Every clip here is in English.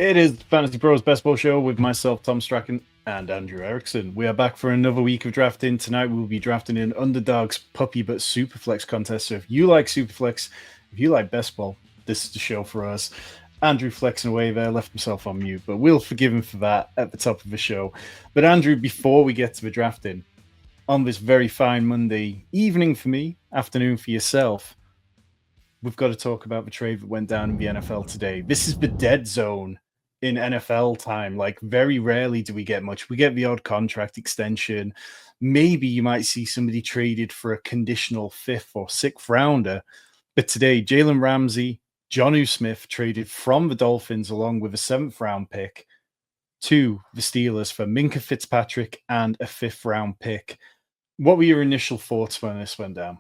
It is Fantasy Pros Best Ball Show with myself, Tom Strachan, and Andrew Erickson. We are back for another week of drafting. Tonight we will be drafting in Underdog's Puppy but Superflex contest. So if you like Superflex, if you like Best Ball, this is the show for us. Andrew flexing away there, left himself on mute, but we'll forgive him for that at the top of the show. But Andrew, before we get to the drafting, on this very fine Monday evening for me, afternoon for yourself, we've got to talk about the trade that went down in the NFL today. This is the dead zone in NFL time. Like, very rarely do we get much. We get the odd contract extension. Maybe you might see somebody traded for a conditional fifth or sixth rounder. But today, Jalen Ramsey, Jonnu Smith traded from the Dolphins along with a seventh round pick to the Steelers for Minkah Fitzpatrick and a fifth round pick. What were your initial thoughts when this went down?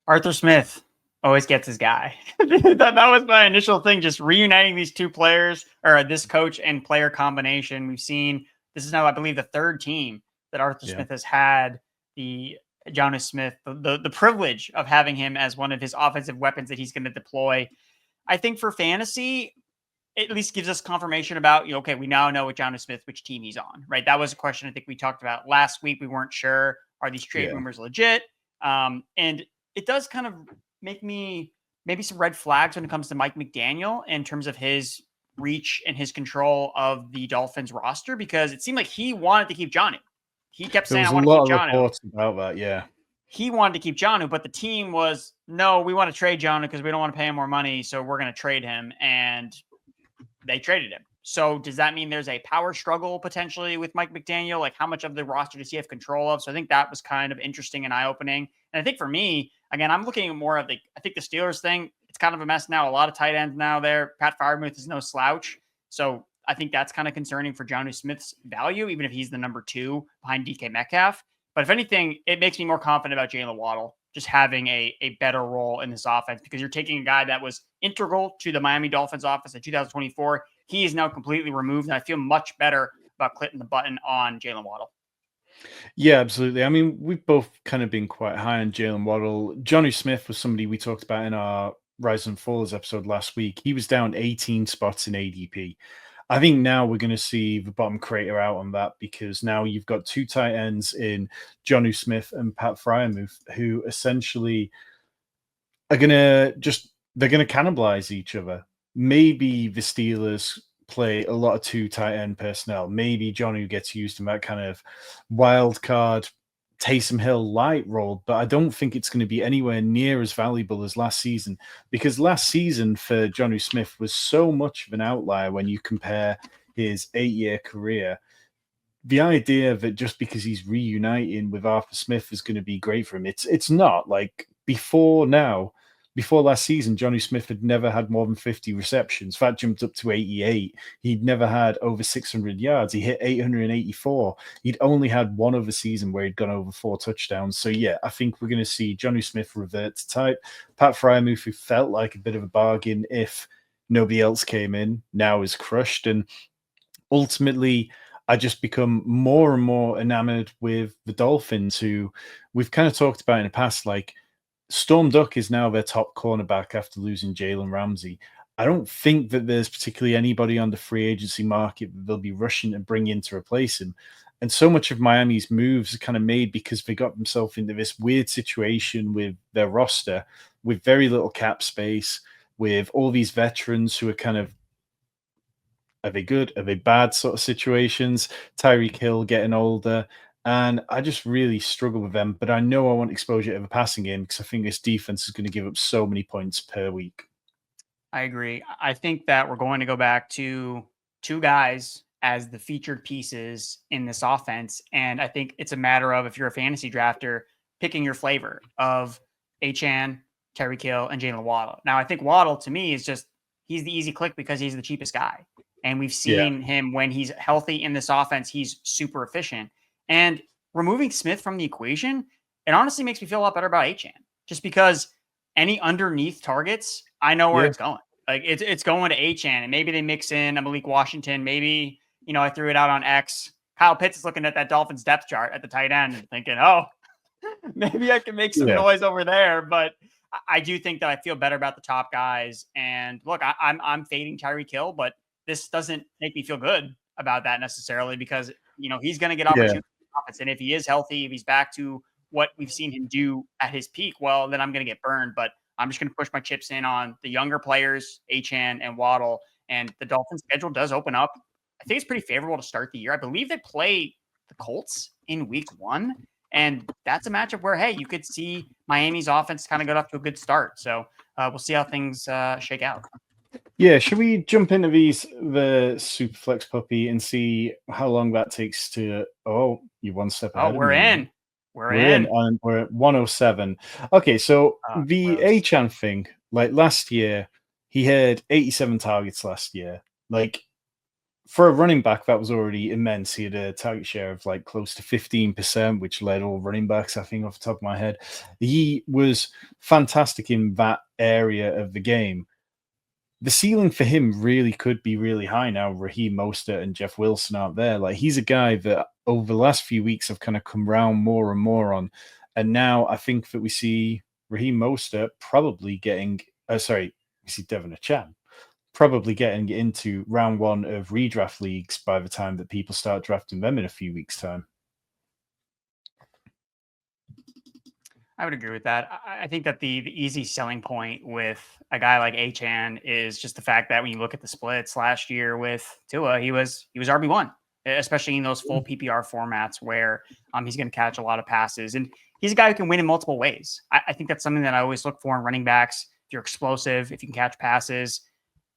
Arthur Smith always gets his guy. that was my initial thing, just reuniting these two players, or this coach and player combination. We've seen, this is now, I believe, the third team that Arthur Smith has had the Jonnu Smith, the privilege of having him as one of his offensive weapons that he's going to deploy. I think for fantasy, it at least gives us confirmation about, okay, we now know with Jonnu Smith which team he's on, right? That was a question I think we talked about last week. We weren't sure, are these trade rumors legit? And it does kind of make me maybe some red flags when it comes to Mike McDaniel in terms of his reach and his control of the Dolphins roster, because it seemed like he wanted to keep Jonnu. He kept saying, I want to keep Jonnu. There was a lot of reports about that, yeah. He wanted to keep Jonnu, but the team was, no, we want to trade Jonnu because we don't want to pay him more money, so we're going to trade him, and they traded him. So does that mean there's a power struggle potentially with Mike McDaniel? Like, how much of the roster does he have control of? So I think that was kind of interesting and eye-opening. And I think for me, again, I'm looking at more of I think the Steelers thing, it's kind of a mess now. A lot of tight ends now there. Pat Freiermuth is no slouch. So I think that's kind of concerning for Jonnu Smith's value, even if he's the number 2 behind DK Metcalf. But if anything, it makes me more confident about Jaylen Waddle just having a better role in this offense, because you're taking a guy that was integral to the Miami Dolphins offense in 2024. He is now completely removed, and I feel much better about clicking the button on Jaylen Waddle. Yeah, absolutely. I mean, we've both kind of been quite high on Jaylen Waddle. Jonnu Smith was somebody we talked about in our Rise and Falls episode last week. He was down 18 spots in ADP. I think now we're going to see the bottom crater out on that, because now you've got two tight ends in Jonnu Smith and Pat Freiermuth, who essentially are going to they're going to cannibalize each other. Maybe the Steelers play a lot of two tight end personnel. Maybe Jonnu gets used in that kind of wild card Taysom Hill light role, but I don't think it's going to be anywhere near as valuable as last season, because last season for Jonnu Smith was so much of an outlier when you compare his 8-year career. The idea that just because he's reuniting with Arthur Smith is going to be great for him, it's not. Like, before last season, Jonnu Smith had never had more than 50 receptions. That jumped up to 88. He'd never had over 600 yards. He hit 884. He'd only had one other season where he'd gone over 4 touchdowns. So, yeah, I think we're going to see Jonnu Smith revert to type. Pat Freiermuth, who felt like a bit of a bargain if nobody else came in, now is crushed. And ultimately, I just become more and more enamored with the Dolphins, who we've kind of talked about in the past, like, Storm Duck is now their top cornerback after losing Jalen Ramsey. I don't think that there's particularly anybody on the free agency market that they'll be rushing to bring in to replace him. And so much of Miami's moves are kind of made because they got themselves into this weird situation with their roster, with very little cap space, with all these veterans who are kind of, are they good? Are they bad sort of situations? Tyreek Hill getting older. And I just really struggle with them. But I know I want exposure to the passing game, because I think this defense is going to give up so many points per week. I agree. I think that we're going to go back to 2 guys as the featured pieces in this offense. And I think it's a matter of, if you're a fantasy drafter, picking your flavor of Achane, Tyreek Hill, and Jaylen Waddle. Now, I think Waddle, to me, is just, he's the easy click because he's the cheapest guy. And we've seen him when he's healthy in this offense, he's super efficient. And removing Smith from the equation, it honestly makes me feel a lot better about Achane, just because any underneath targets, I know where it's going. Like, it's going to Achane, and maybe they mix in a Malik Washington. Maybe, I threw it out on X. Kyle Pitts is looking at that Dolphins depth chart at the tight end and thinking, oh, maybe I can make some noise over there. But I do think that I feel better about the top guys. And look, I'm fading Tyreek Hill, but this doesn't make me feel good about that necessarily because, he's going to get opportunities. And if he is healthy, if he's back to what we've seen him do at his peak, well, then I'm going to get burned. But I'm just going to push my chips in on the younger players, Etienne and Waddle. And the Dolphins' schedule does open up. I think it's pretty favorable to start the year. I believe they play the Colts in week 1. And that's a matchup where, hey, you could see Miami's offense kind of get off to a good start. So we'll see how things shake out. Yeah, should we jump into the Superflex Puppy and see how long that takes to... Oh, you're one step ahead. We're in. We're in, and we're at 107. Okay, so the Etienne thing, like last year, he had 87 targets last year. Like, for a running back, that was already immense. He had a target share of like close to 15%, which led all running backs, I think, off the top of my head. He was fantastic in that area of the game. The ceiling for him really could be really high now. Raheem Mostert and Jeff Wilson aren't there. Like, he's a guy that over the last few weeks have kind of come round more and more on. And now I think that we see Raheem Mostert probably getting, we see Devin Etienne probably getting into round 1 of redraft leagues by the time that people start drafting them in a few weeks' time. I would agree with that. I think that the easy selling point with a guy like Etienne is just the fact that when you look at the splits last year with Tua, he was RB1, especially in those full PPR formats where he's going to catch a lot of passes. And he's a guy who can win in multiple ways. I think that's something that I always look for in running backs. If you're explosive, if you can catch passes,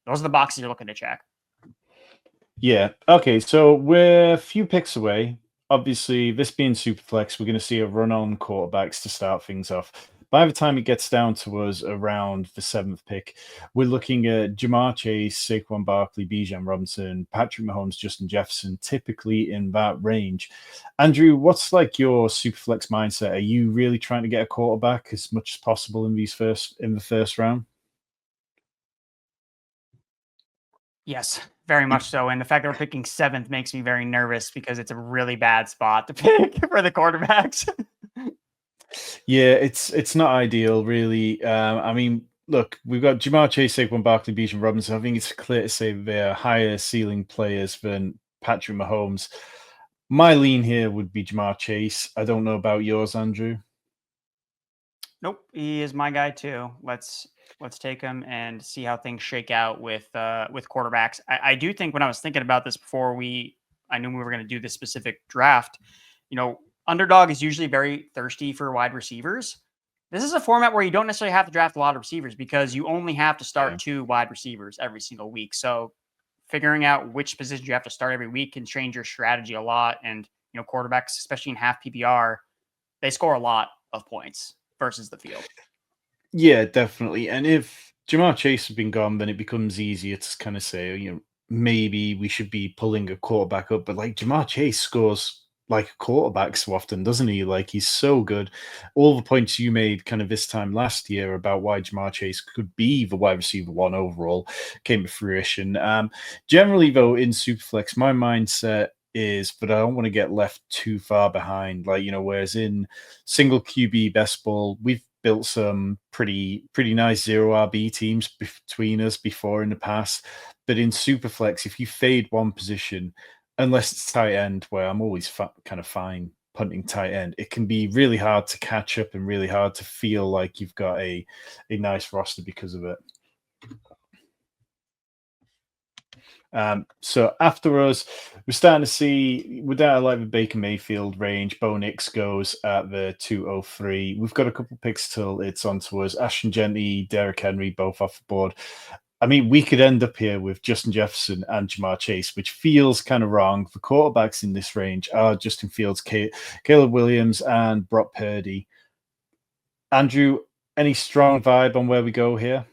those are the boxes you're looking to check. Yeah. Okay. So we're a few picks away. Obviously, this being Superflex, we're going to see a run on quarterbacks to start things off. By the time it gets down to us around the 7th pick, we're looking at Ja'Marr Chase, Saquon Barkley, Bijan Robinson, Patrick Mahomes, Justin Jefferson, typically in that range. Andrew, what's like your Superflex mindset? Are you really trying to get a quarterback as much as possible in the first round? Yes, very much so. And the fact that we're picking 7th makes me very nervous because it's a really bad spot to pick for the quarterbacks. Yeah, it's not ideal, really. I mean, look, we've got Ja'Marr Chase, Saquon Barkley, Bijan Robinson. I think it's clear to say they're higher ceiling players than Patrick Mahomes. My lean here would be Ja'Marr Chase. I don't know about yours, Andrew. Nope, he is my guy too. Let's take him and see how things shake out with quarterbacks. I do think when I was thinking about this before I knew we were going to do this specific draft, Underdog is usually very thirsty for wide receivers. This is a format where you don't necessarily have to draft a lot of receivers because you only have to start 2 wide receivers every single week. So figuring out which position you have to start every week can change your strategy a lot. And, quarterbacks, especially in half PPR, they score a lot of points versus the field. Yeah, definitely. And if Ja'Marr Chase has been gone, then it becomes easier to kind of say, maybe we should be pulling a quarterback up. But like Ja'Marr Chase scores like a quarterback so often, doesn't he? Like, he's so good. All the points you made kind of this time last year about why Ja'Marr Chase could be the wide receiver 1 overall came to fruition. Generally, though, in Superflex, my mindset is, but I don't want to get left too far behind. Like, whereas in single QB best ball, we've built some pretty nice 0 RB teams between us before in the past. But in Superflex, if you fade one position, unless it's tight end, where I'm always kind of fine punting tight end, it can be really hard to catch up and really hard to feel like you've got a nice roster because of it. So after us, we're starting to see, we're down to like the Baker Mayfield range. Bo Nix goes at the 203. We've got a couple picks till it's on to us. Ashton Genty, Derrick Henry, both off the board. I mean, we could end up here with Justin Jefferson and Ja'Marr Chase, which feels kind of wrong. The quarterbacks in this range are Justin Fields, Caleb Williams, and Brock Purdy. Andrew, any strong vibe on where we go here?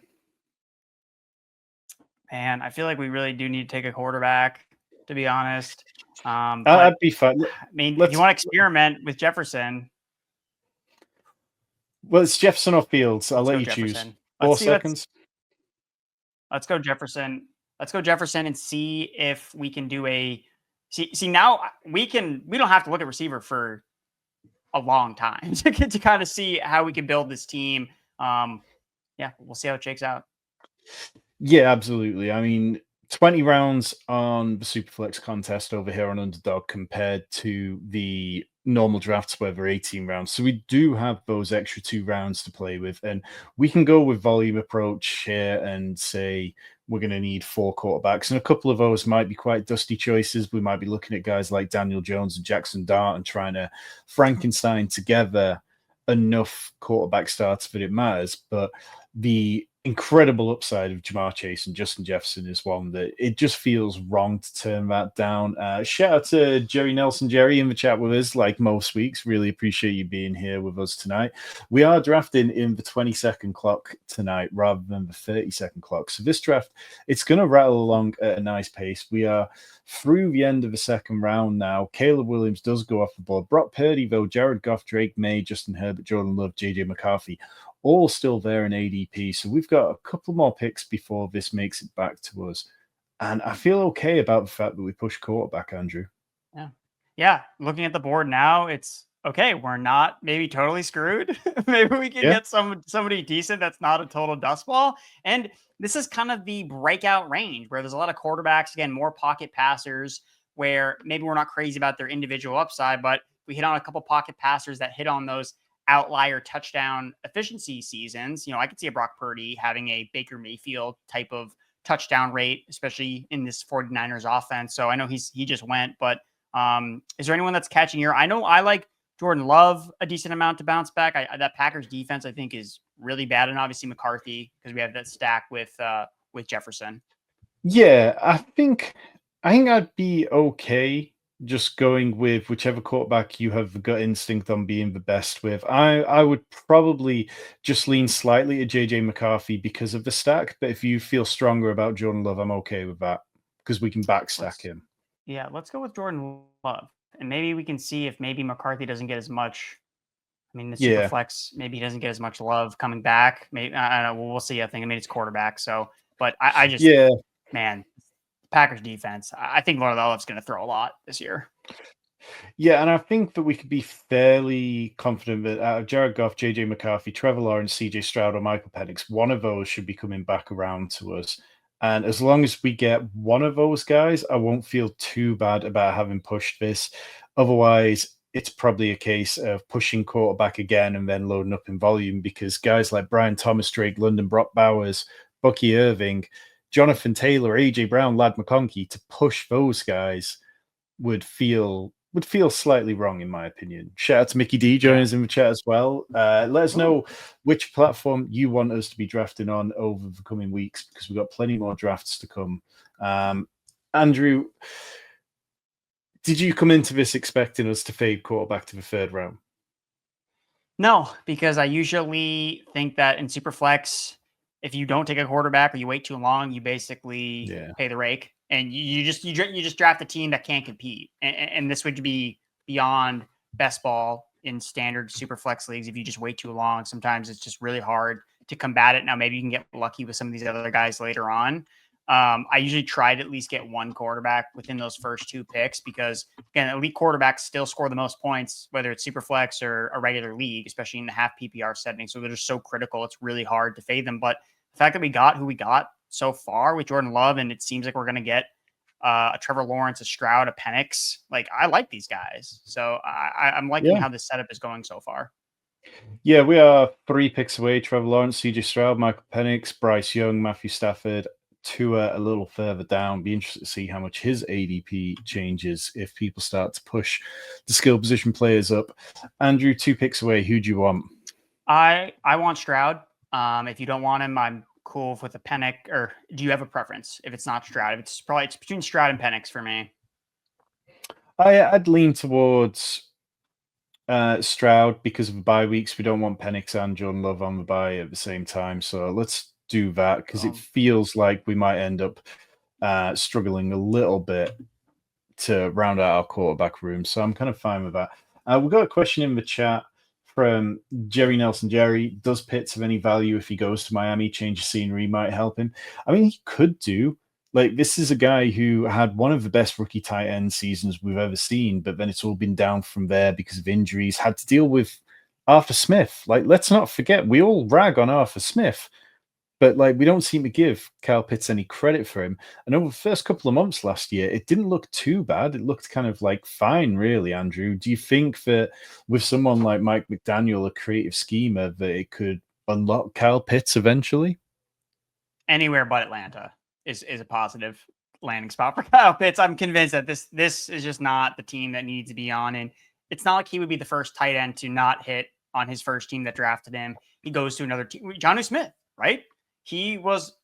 Man, I feel like we really do need to take a quarterback, to be honest. I'd be fine. I mean, if you want to experiment with Jefferson. Well, it's Jefferson or Fields. I'll let you choose. 4 seconds. Let's go Jefferson. Let's go Jefferson and see if we can do see now we don't have to look at receiver for a long time to kind of see how we can build this team. Yeah, we'll see how it shakes out. Yeah, absolutely. I mean, 20 rounds on the Superflex contest over here on Underdog compared to the normal drafts where they're 18 rounds. So we do have those extra 2 rounds to play with. And we can go with volume approach here and say we're going to need 4 quarterbacks. And a couple of those might be quite dusty choices. We might be looking at guys like Daniel Jones and Jackson Dart and trying to Frankenstein together enough quarterback starts that it matters. But the incredible upside of Jamar Chase and Justin Jefferson is one that it just feels wrong to turn that down. Shout out to Jerry Nelson, Jerry, in the chat with us, like most weeks. Really appreciate you being here with us tonight. We are drafting in the 20-second clock tonight rather than the 30-second clock. So this draft, it's going to rattle along at a nice pace. We are through the end of the second round now. Caleb Williams does go off the board. Brock Purdy, though, Jared Goff, Drake May, Justin Herbert, Jordan Love, JJ McCarthy, all still there in ADP. So we've got a couple more picks before this makes it back to us. And I feel okay about the fact that we push quarterback, Andrew. Yeah. Looking at the board now, it's okay. We're not maybe totally screwed. Maybe we can get somebody decent that's not a total dust ball. And this is kind of the breakout range where there's a lot of quarterbacks, again, more pocket passers, where maybe we're not crazy about their individual upside, but we hit on a couple pocket passers that hit on those outlier touchdown efficiency seasons. I could see a Brock Purdy having a Baker Mayfield type of touchdown rate, especially in this 49ers offense. So I know he just went, but is there anyone that's catching your? I know I like Jordan Love a decent amount to bounce back. That Packers defense I think is really bad, and obviously McCarthy because we have that stack with Jefferson. Yeah, I think I'd be okay just going with whichever quarterback you have the gut instinct on being the best with. I would probably just lean slightly to JJ McCarthy because of the stack, but if you feel stronger about Jordan Love, I'm okay with that because we can backstack him. Yeah, let's go with Jordan Love, and maybe we can see if maybe McCarthy doesn't get as much. I mean, the super flex, maybe he doesn't get as much love coming back. Maybe I don't know. We'll see. I think it's quarterback. So, but I just man, Packers defense. I think Jordan Love's going to throw a lot this year. Yeah, and I think that we could be fairly confident that out of Jared Goff, JJ McCarthy, Trevor Lawrence, CJ Stroud, or Michael Penix, one of those should be coming back around to us. And as long as we get one of those guys, I won't feel too bad about having pushed this. Otherwise, it's probably a case of pushing quarterback again and then loading up in volume because guys like Brian Thomas, Drake London, Brock Bowers, Bucky Irving, Jonathan Taylor, AJ Brown, Lad McConkey, to push those guys would feel slightly wrong, in my opinion. Shout out to Mickey D joining us in the chat as well. Let us know which platform you want us to be drafting on over the coming weeks because we've got plenty more drafts to come. Andrew, did you come into this expecting us to fade quarterback to the third round? No, because I usually think that in Superflex, if you don't take a quarterback or you wait too long, you basically pay the rake. And you just draft a team that can't compete, and this would be beyond best ball in standard super flex leagues. If you just wait too long, sometimes it's just really hard to combat it. Now maybe you can get lucky with some of these other guys later on. I usually try to at least get one quarterback within those first 2 picks because again, elite quarterbacks still score the most points, whether it's super flex or a regular league, especially in the half PPR setting. So they're just so critical. It's really hard to fade them. But the fact that we got who we got so far with Jordan Love, and it seems like we're going to get a Trevor Lawrence, a Stroud, a Penix. Like, I like these guys. So I'm liking how this setup is going so far. Yeah, we are 3 picks away. Trevor Lawrence, CJ Stroud, Michael Penix, Bryce Young, Matthew Stafford, Tua a little further down. Be interested to see how much his ADP changes if people start to push the skill position players up. Andrew, 2 picks away. Who do you want? I want Stroud. If you don't want him, I'm cool with a Penix. Or do you have a preference? If it's not Stroud, it's between Stroud and Penix for me. I'd lean towards Stroud because of the bye weeks. We don't want Penix and Jordan Love on the bye at the same time. So let's do that because it feels like we might end up struggling a little bit to round out our quarterback room. So I'm kind of fine with that. We've got a question in the chat from Jerry Nelson. Jerry, does Pitts have any value if he goes to Miami? Change of scenery might help him. I mean, he could do. Like, this is a guy who had one of the best rookie tight end seasons we've ever seen, but then it's all been down from there because of injuries. Had to deal with Arthur Smith. Like, let's not forget, we all rag on Arthur Smith, But like we don't seem to give Kyle Pitts any credit for him. And over the first couple of months last year, it didn't look too bad. It looked kind of like fine, really, Andrew. Do you think that with someone like Mike McDaniel, a creative schemer, that it could unlock Kyle Pitts eventually? Anywhere but Atlanta is a positive landing spot for Kyle Pitts. I'm convinced that this is just not the team that needs to be on. And it's not like he would be the first tight end to not hit on his first team that drafted him. He goes to another team. Jonnu Smith, right? He was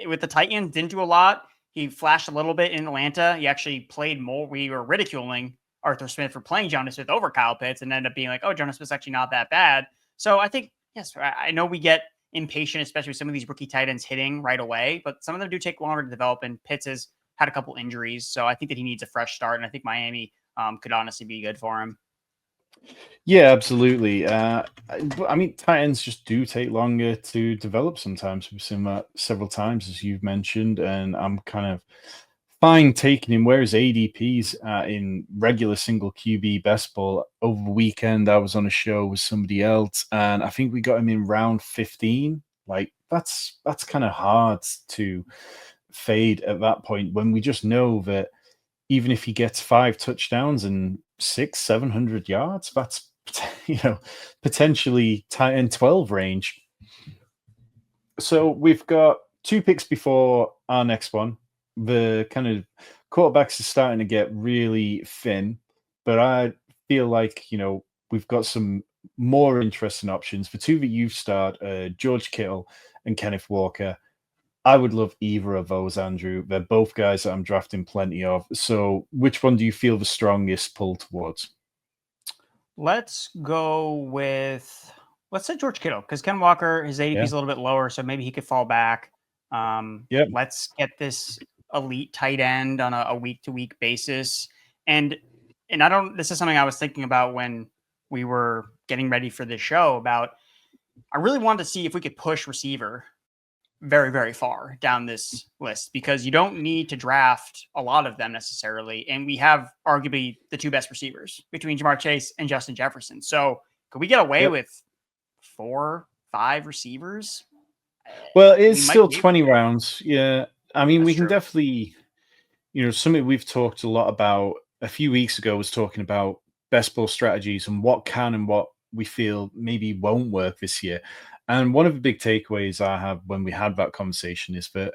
with the Titans, didn't do a lot. He flashed a little bit in Atlanta. He actually played more. We were ridiculing Arthur Smith for playing Jonnu Smith over Kyle Pitts and ended up being like, oh, Jonnu Smith's actually not that bad. So I think, yes, I know we get impatient, especially with some of these rookie tight ends hitting right away, but some of them do take longer to develop. And Pitts has had a couple injuries. So I think that he needs a fresh start. And I think Miami could honestly be good for him. Yeah, absolutely. I mean, tight ends just do take longer to develop sometimes. We've seen that several times, as you've mentioned, and I'm kind of fine taking him where his ADP's in regular single QB best ball. Over the weekend, I was on a show with somebody else, and I think we got him in round 15. Like, that's kind of hard to fade at that point when we just know that even if he gets 5 touchdowns and 700 yards, that's potentially tight end 12 range. So we've got 2 picks before our next one. The kind of quarterbacks are starting to get really thin, but I feel like we've got some more interesting options. The 2 that you've started, George Kittle and Kenneth Walker. I would love either of those, Andrew. They're both guys that I'm drafting plenty of. So which one do you feel the strongest pull towards? Let's say George Kittle, because Ken Walker, his ADP is a little bit lower, so maybe he could fall back. Let's get this elite tight end on a week-to-week basis. And this is something I was thinking about when we were getting ready for this show about, I really wanted to see if we could push receiver very, very far down this list, because you don't need to draft a lot of them necessarily. And we have arguably the 2 best receivers between Ja'Marr Chase and Justin Jefferson. So could we get away with 4, 5 receivers? Well, it's still 20 rounds. Yeah. I mean, we can definitely, something we've talked a lot about a few weeks ago was talking about best ball strategies and what can and what we feel maybe won't work this year. And one of the big takeaways I have when we had that conversation is that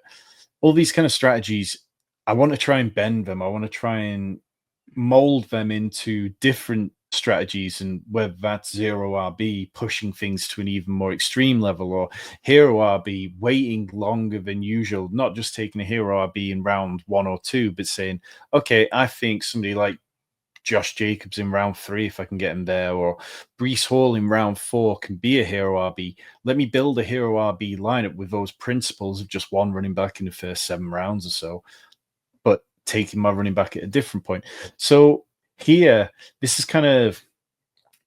all these kind of strategies, I want to try and bend them. I want to try and mold them into different strategies, and whether that's zero RB, pushing things to an even more extreme level, or hero RB, waiting longer than usual, not just taking a hero RB in round 1 or 2, but saying, okay, I think somebody like Josh Jacobs in round 3, if I can get him there, or Breece Hall in round 4 can be a hero RB. Let me build a hero RB lineup with those principles of just one running back in the first 7 rounds or so, but taking my running back at a different point. So here, this is kind of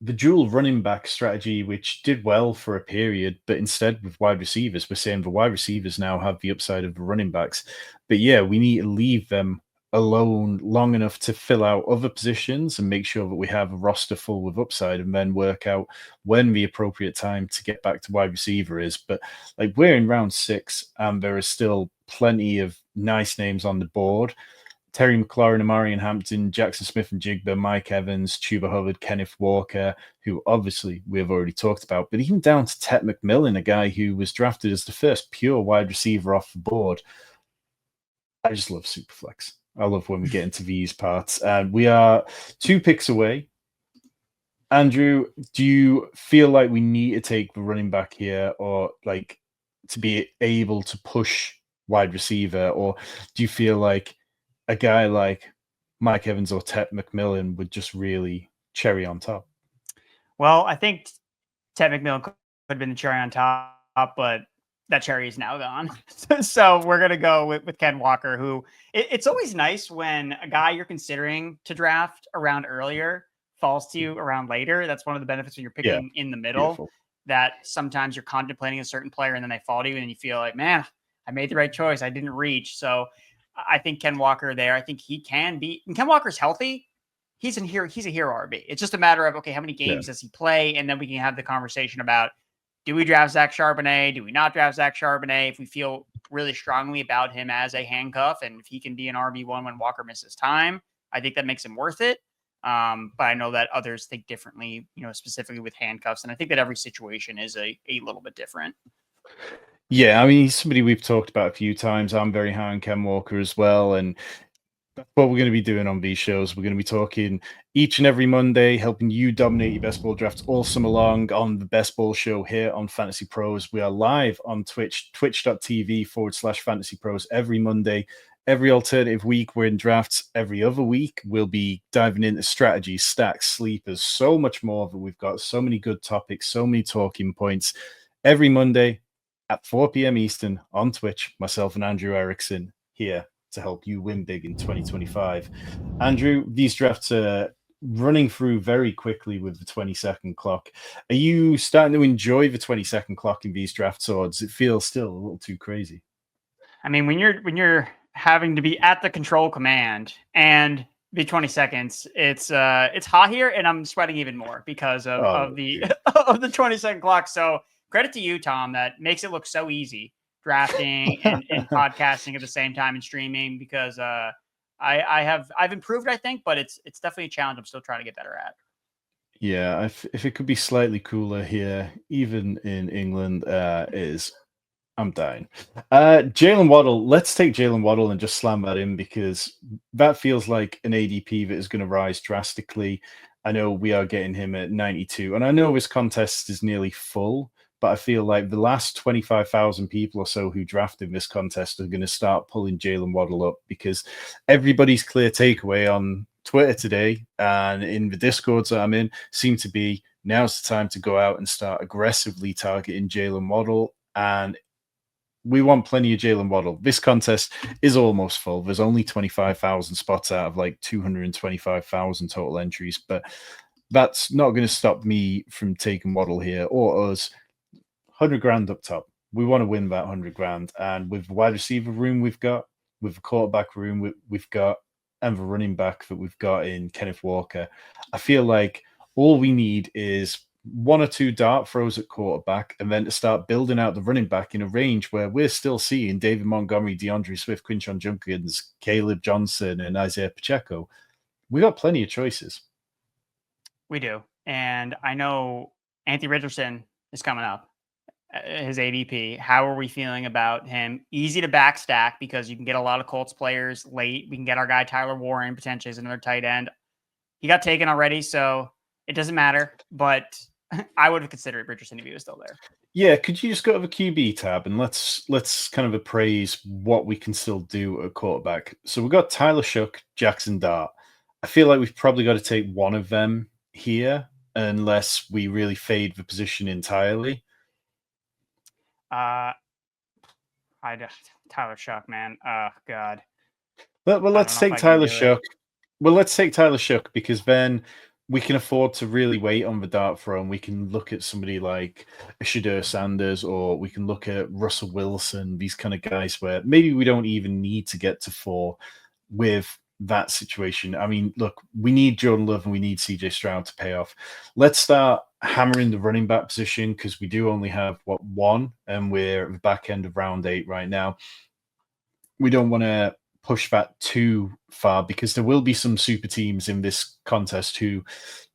the dual running back strategy, which did well for a period, but instead with wide receivers, we're saying the wide receivers now have the upside of the running backs. But yeah, we need to leave them alone long enough to fill out other positions and make sure that we have a roster full with upside, and then work out when the appropriate time to get back to wide receiver is. But like, we're in round 6 and there is still plenty of nice names on the board. Terry McLaurin, Amarian Hampton, Jackson Smith and Jigba, Mike Evans, Chuba Hubbard, Kenneth Walker, who obviously we've already talked about, but even down to Ted McMillan, a guy who was drafted as the first pure wide receiver off the board. I just love Superflex. I love when we get into these parts. And we are 2 picks away. Andrew, do you feel like we need to take the running back here, or like to be able to push wide receiver, or do you feel like a guy like Mike Evans or Ted McMillan would just really cherry on top? Well, I think Ted McMillan could have been the cherry on top, but that cherry is now gone. So we're going to go with Ken Walker, who it's always nice when a guy you're considering to draft around earlier falls to you around later. That's one of the benefits when you're picking in the middle. Beautiful. That sometimes you're contemplating a certain player and then they fall to you and you feel like, man, I made the right choice. I didn't reach. So I think Ken Walker there, I think he can be. When Ken Walker's healthy, he's a hero RB. It's just a matter of, okay, how many games does he play? And then we can have the conversation about, do we draft Zach Charbonnet? Do we not draft Zach Charbonnet? If we feel really strongly about him as a handcuff, and if he can be an RB1 when Walker misses time, I think that makes him worth it. But I know that others think differently, specifically with handcuffs. And I think that every situation is a little bit different. Yeah, I mean, he's somebody we've talked about a few times. I'm very high on Ken Walker as well. And that's what we're going to be doing on these shows. We're going to be talking each and every Monday, helping you dominate your best ball drafts all summer long on the Best Ball Show here on Fantasy Pros. We are live on Twitch, twitch.tv/Fantasy Pros every Monday. Every alternative week, we're in drafts. Every other week, we'll be diving into strategies, stacks, sleepers, so much more that we've got so many good topics, so many talking points. Every Monday at 4 p.m. Eastern on Twitch, myself and Andrew Erickson here to help you win big in 2025. Andrew, these drafts are running through very quickly with the 20-second clock. Are you starting to enjoy the 20-second clock in these drafts, or does it feel still a little too crazy? I mean, when you're having to be at the control command and be 20 seconds, it's hot here, and I'm sweating even more because of the of the 20-second clock. So credit to you, Tom, that makes it look so easy drafting and podcasting at the same time and streaming, because I've improved, I think, but it's definitely a challenge I'm still trying to get better at. Yeah, if it could be slightly cooler here, even in England, I'm dying. Jaylen Waddle, let's take Jaylen Waddle and just slam that in, because that feels like an ADP that is going to rise drastically. I know we are getting him at 92, and I know his contest is nearly full, but I feel like the last 25,000 people or so who drafted this contest are going to start pulling Jaylen Waddle up, because everybody's clear takeaway on Twitter today and in the Discords that I'm in seem to be, now's the time to go out and start aggressively targeting Jaylen Waddle. And we want plenty of Jaylen Waddle. This contest is almost full. There's only 25,000 spots out of like 225,000 total entries, but that's not going to stop me from taking Waddle here, or us. 100 grand up top. We want to win that 100 grand. And with the wide receiver room we've got, with the quarterback room we've got, and the running back that we've got in Kenneth Walker, I feel like all we need is one or two dart throws at quarterback, and then to start building out the running back in a range where we're still seeing David Montgomery, DeAndre Swift, Quinshon Judkins, Caleb Johnson, and Isaiah Pacheco. We got plenty of choices. We do. And I know Anthony Richardson is coming up, his ADP. How are we feeling about him? Easy to backstack because you can get a lot of Colts players late. We can get our guy Tyler Warren potentially as another tight end. He got taken already, so it doesn't matter. But I would have considered Richardson if he was still there. Yeah, could you just go to the QB tab and let's kind of appraise what we can still do at quarterback. So we've got Tyler Shough, Jackson Dart. I feel like we've probably got to take one of them here unless we really fade the position entirely. Tyler Shough, man. Oh God. Well, let's take Tyler Shough. Well, let's take Tyler Shough, because then we can afford to really wait on the dart throw, and we can look at somebody like Shedeur Sanders, or we can look at Russell Wilson, these kind of guys where maybe we don't even need to get to 4 with that situation. I mean, look, we need Jordan Love and we need CJ Stroud to pay off. Let's start hammering the running back position, because we do only have one, and we're at the back end of round 8 right now. We don't want to push that too far, because there will be some super teams in this contest who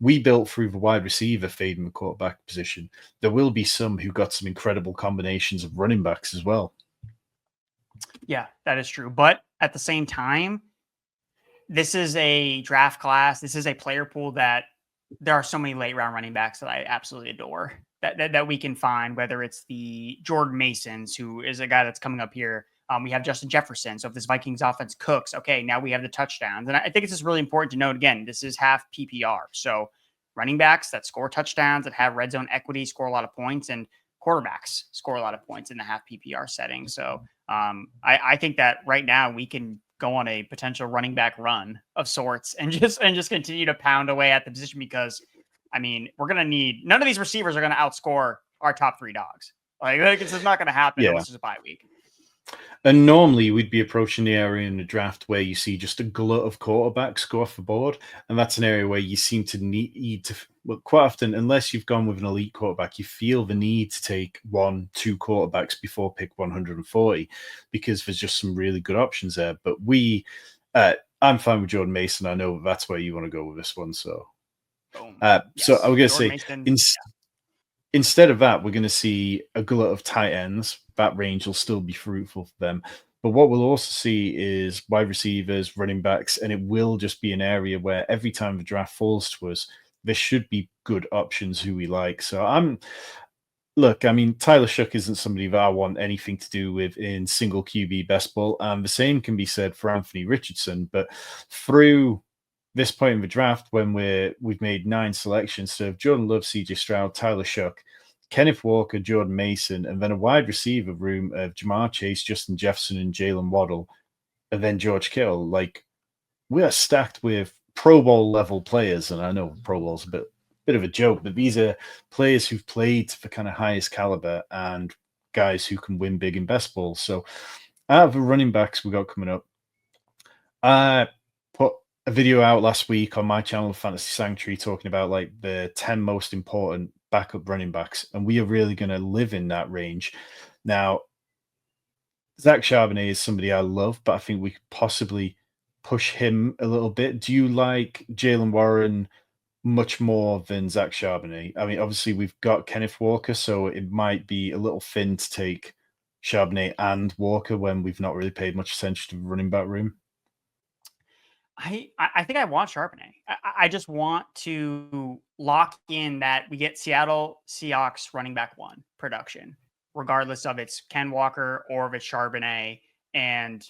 we built through the wide receiver fade in the quarterback position. There will be some who got some incredible combinations of running backs as well. Yeah, that is true. But at the same time, this is a draft class. This is a player pool that there are so many late round running backs that I absolutely adore that we can find, whether it's the Jordan Masons, who is a guy that's coming up here. We have Justin Jefferson. So if this Vikings offense cooks, okay, now we have the touchdowns. And I think it's just really important to note, again, this is half PPR. So running backs that score touchdowns, that have red zone equity, score a lot of points, and quarterbacks score a lot of points in the half PPR setting. So I think that right now we can go on a potential running back run of sorts and just continue to pound away at the position, because I mean, we're going to need, none of these receivers are going to outscore our top 3 dogs. Like this is not going to happen unless there's a bye week. And normally we'd be approaching the area in the draft where you see just a glut of quarterbacks go off the board. And that's an area where you seem to need to, well, quite often, unless you've gone with an elite quarterback, you feel the need to take 1-2 quarterbacks before pick 140 because there's just some really good options there. But I'm fine with Jordan Mason. I know that's where you want to go with this one. So, Boom. so I was going to say, Mason, instead of that, we're going to see a glut of tight ends. That range will still be fruitful for them. But what we'll also see is wide receivers, running backs, and it will just be an area where every time the draft falls to us, there should be good options who we like. So look, I mean, Tyler Shough isn't somebody that I want anything to do with in single QB best ball. And the same can be said for Anthony Richardson. But through this point in the draft, when we've made 9 selections, so Jordan Love, CJ Stroud, Tyler Shough, Kenneth Walker, Jordan Mason, and then a wide receiver room of Jamar Chase, Justin Jefferson, and Jaylen Waddle, and then George Kittle. Like, we are stacked with Pro Bowl level players, and I know Pro Bowl's a bit of a joke, but these are players who've played for kind of highest caliber and guys who can win big in best ball. So out of the running backs we got coming up, I put a video out last week on my channel, Fantasy Sanctuary, talking about like the 10 most important backup running backs, and we are really going to live in that range. Now, Zach Charbonnet is somebody I love, but I think we could possibly push him a little bit. Do you like Jaylen Warren much more than Zach Charbonnet? I mean, obviously we've got Kenneth Walker, so it might be a little thin to take Charbonnet and Walker when we've not really paid much attention to the running back room. I think I want Charbonnet. I just want to lock in that we get Seattle Seahawks running back 1 production, regardless of it's Ken Walker or if it's Charbonnet. And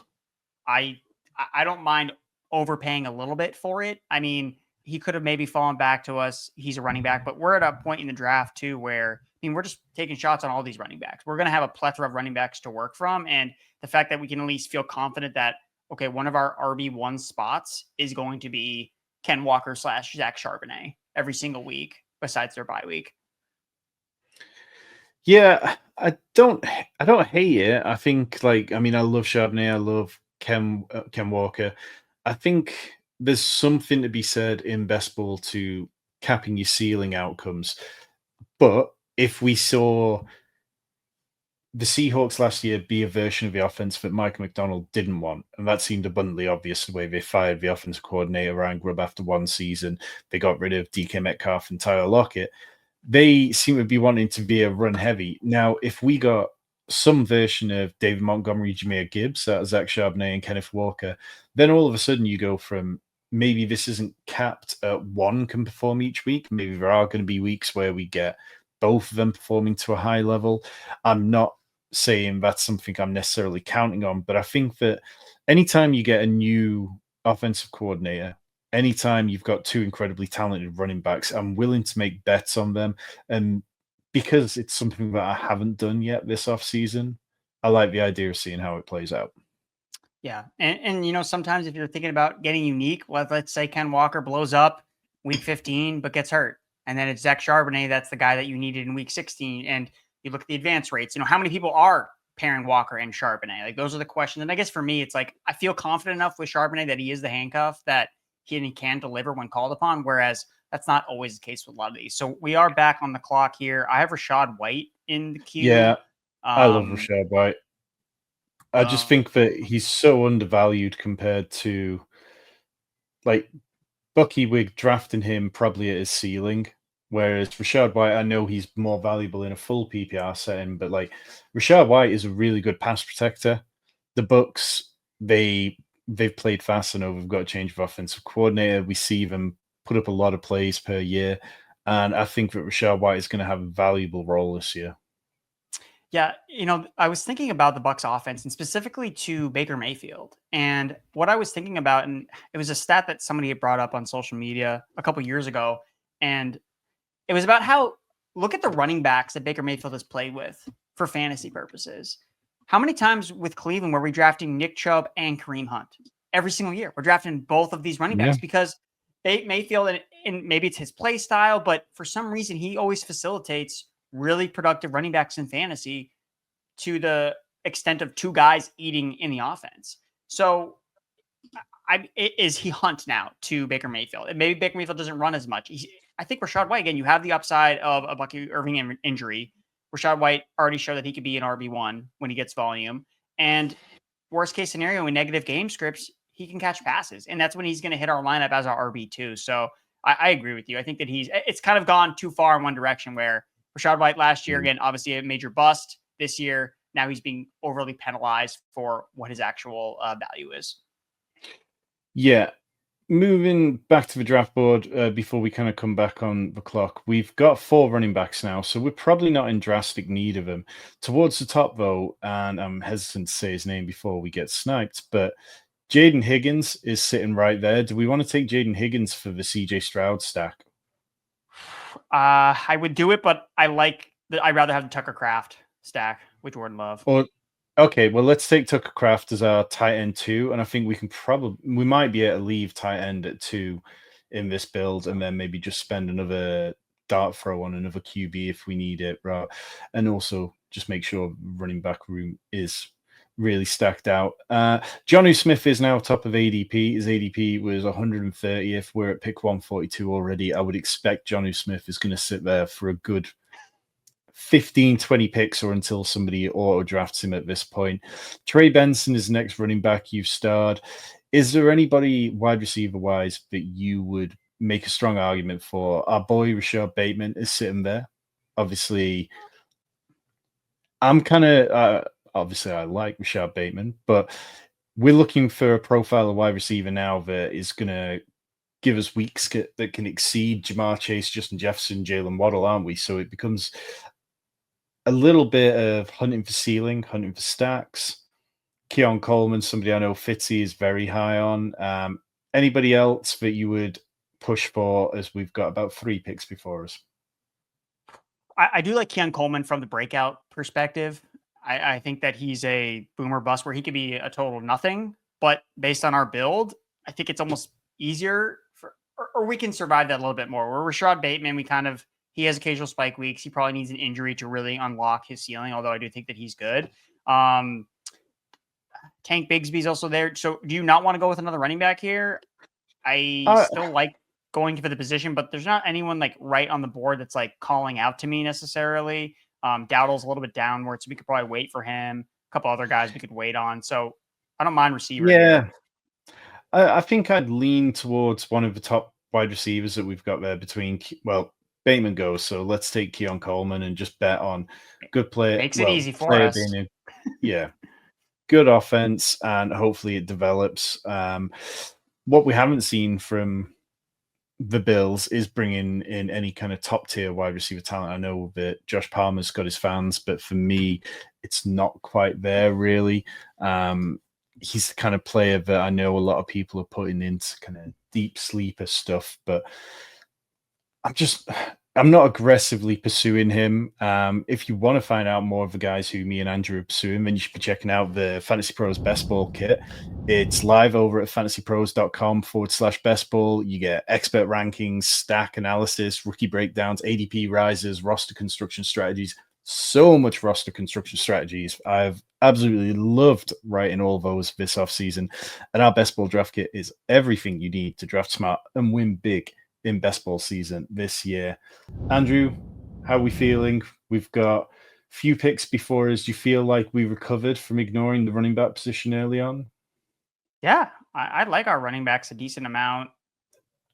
I don't mind overpaying a little bit for it. I mean, he could have maybe fallen back to us. He's a running back, but we're at a point in the draft too where, I mean, we're just taking shots on all these running backs. We're going to have a plethora of running backs to work from. And the fact that we can at least feel confident that, okay, one of our RB1 spots is going to be Ken Walker / Zach Charbonnet every single week besides their bye week. Yeah, I don't hate it. I think, like, I mean, I love Charbonnet. I love Ken Walker. I think there's something to be said in best ball to capping your ceiling outcomes. But if we saw the Seahawks last year be a version of the offense that Mike McDonald didn't want, and that seemed abundantly obvious the way they fired the offensive coordinator Ryan Grubb after one season. They got rid of DK Metcalf and Tyler Lockett. They seem to be wanting to be a run heavy. Now, if we got some version of David Montgomery, Jahmyr Gibbs, Zach Charbonnet, and Kenneth Walker, then all of a sudden you go from maybe this isn't capped at one can perform each week. Maybe there are going to be weeks where we get both of them performing to a high level. I'm not saying that's something I'm necessarily counting on, but I think that anytime you get a new offensive coordinator, anytime you've got 2 incredibly talented running backs, I'm willing to make bets on them. And because it's something that I haven't done yet this offseason, I like the idea of seeing how it plays out. Yeah. And you know, sometimes if you're thinking about getting unique, let's say Ken Walker blows up week 15, but gets hurt. And then it's Zach Charbonnet. That's the guy that you needed in week 16. And you look at the advance rates, you know, how many people are pairing Walker and Charbonnet? Like, those are the questions. And I guess for me, it's like, I feel confident enough with Charbonnet that he is the handcuff that he can deliver when called upon. Whereas that's not always the case with a lot of these. So we are back on the clock here. I have Rachaad White in the queue. Yeah, I love Rachaad White. I just think that he's so undervalued compared to, like, Bucky Wig drafting him probably at his ceiling. Whereas Rachaad White, I know he's more valuable in a full PPR setting, but like Rachaad White is a really good pass protector. The Bucks, they've played fast. I know we've got a change of offensive coordinator. We see them put up a lot of plays per year. And I think that Rachaad White is going to have a valuable role this year. Yeah, you know, I was thinking about the Bucks offense and specifically to Baker Mayfield. And what I was thinking about, and it was a stat that somebody had brought up on social media a couple years ago, and it was about how, look at the running backs that Baker Mayfield has played with for fantasy purposes. How many times with Cleveland were we drafting Nick Chubb and Kareem Hunt? Every single year. We're drafting both of these running backs because Mayfield, and maybe it's his play style, but for some reason he always facilitates really productive running backs in fantasy to the extent of two guys eating in the offense. So is he Hunt now to Baker Mayfield? And maybe Baker Mayfield doesn't run as much. I think Rachaad White, again, you have the upside of a Bucky Irving injury. Rachaad White already showed that he could be an RB1 when he gets volume. And worst case scenario, in negative game scripts, he can catch passes. And that's when he's going to hit our lineup as our RB2. So I agree with you. I think that it's kind of gone too far in one direction where Rachaad White last year, again, obviously a major bust. This year, now he's being overly penalized for what his actual value is. Yeah. Moving back to the draft board before we kind of come back on the clock, we've got 4 running backs now, so we're probably not in drastic need of them. Towards the top, though, and I'm hesitant to say his name before we get sniped, but Jaden Higgins is sitting right there. Do we want to take Jaden Higgins for the CJ Stroud stack? I would do it, but I'd rather have the Tucker Kraft stack with Jordan Love. Okay, well, let's take Tucker Kraft as our tight end 2, and I think we might be able to leave tight end at 2 in this build, and then maybe just spend another dart throw on another QB if we need it, right? And also just make sure running back room is really stacked out. Jonnu Smith is now top of ADP. His ADP was 130th. We're at pick 142 already. I would expect Jonnu Smith is going to sit there for a good 15, 20 picks or until somebody auto drafts him at this point. Trey Benson is the next running back you've starred. Is there anybody wide receiver wise that you would make a strong argument for? Our boy Rashad Bateman is sitting there. Obviously, obviously I like Rashad Bateman, but we're looking for a profile of wide receiver now that is going to give us weeks that can exceed Jamar Chase, Justin Jefferson, Jaylen Waddle, aren't we? So it becomes a little bit of hunting for ceiling, hunting for stacks. Keon Coleman, somebody I know Fitzy is very high on. Anybody else that you would push for, as we've got about 3 picks before us? I do like Keon Coleman from the breakout perspective. I think that he's a boomer bust where he could be a total nothing, but based on our build, I think it's almost easier or we can survive that a little bit more. Where Rashad Bateman, he has occasional spike weeks. He probably needs an injury to really unlock his ceiling, although I do think that he's good. Tank Bigsby's also there. So do you not want to go with another running back here? I still like going for the position, but there's not anyone like right on the board that's like calling out to me necessarily. Dowdle's a little bit downward, so we could probably wait for him. A couple other guys we could wait on. So I don't mind receiver. Yeah. I think I'd lean towards one of the top wide receivers that we've got there Bateman goes, so let's take Keon Coleman and just bet on good play. Makes it easy for us. Good offense, and hopefully it develops. What we haven't seen from the Bills is bringing in any kind of top tier wide receiver talent. I know that Josh Palmer's got his fans, but for me, it's not quite there really. He's the kind of player that I know a lot of people are putting into kind of deep sleeper stuff, but I'm not aggressively pursuing him. If you want to find out more of the guys who me and Andrew are pursuing, then you should be checking out the Fantasy Pros Best Ball kit. It's live over at fantasypros.com/best ball. You get expert rankings, stack analysis, rookie breakdowns, ADP risers, roster construction strategies. So much roster construction strategies. I've absolutely loved writing all those this offseason. And our Best Ball draft kit is everything you need to draft smart and win big in best ball season this year. Andrew, how are we feeling? We've got a few picks before us. Do you feel like we recovered from ignoring the running back position early on? Yeah, I like our running backs a decent amount.